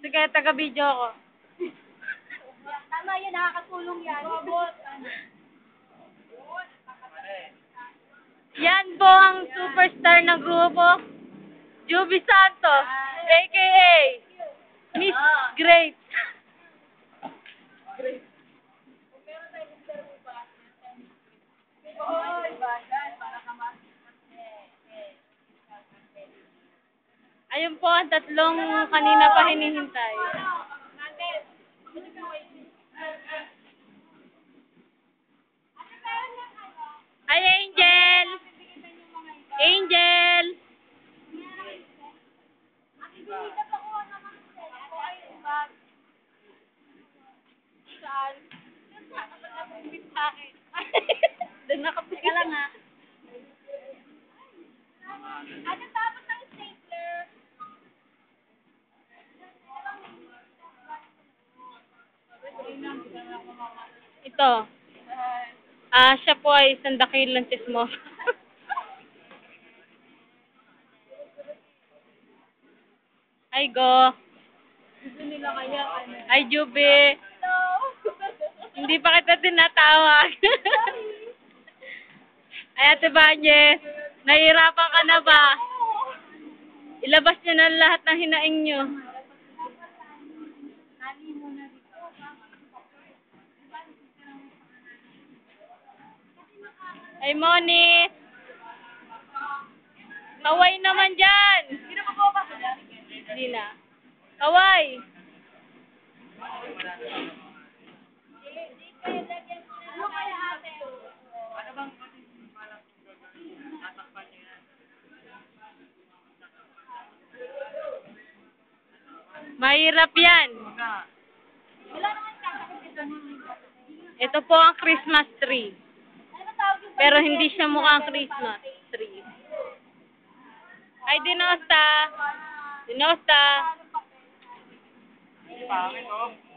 Kasi kaya taga-video ko. Tama yun, nakakatulong yan. Yan po ang superstar ng grupo. Juby Santos, a.k.a. Miss Great. Ayun po ang tatlong kanina pa hinihintay. Hi, Angel! Angel! Saan? Sa akin. Doon nakapit Teka lang ha. Ano tapos ng stapler? Ito. Siya po ay isang dakilang chismosa. Ay, go. Gusto nila kaya ano? Ay, Juby. Hindi pa kita tinatawag. Ay, Ate Banyes. Nahihirapan ka na ba? Ilabas niyo na lahat ng hinaing niyo. Ay, Moni. Kaway naman dyan. Sino pa po ba? Hindi na. Kaway. Ano kaya ate? Mahirap yan. Wala naman kakakit ito. Ito po ang Christmas tree. Ano ba tawag yung Pero hindi siya mukhang Christmas tree. Ay, Dinosta. Dinosta. pangit oh?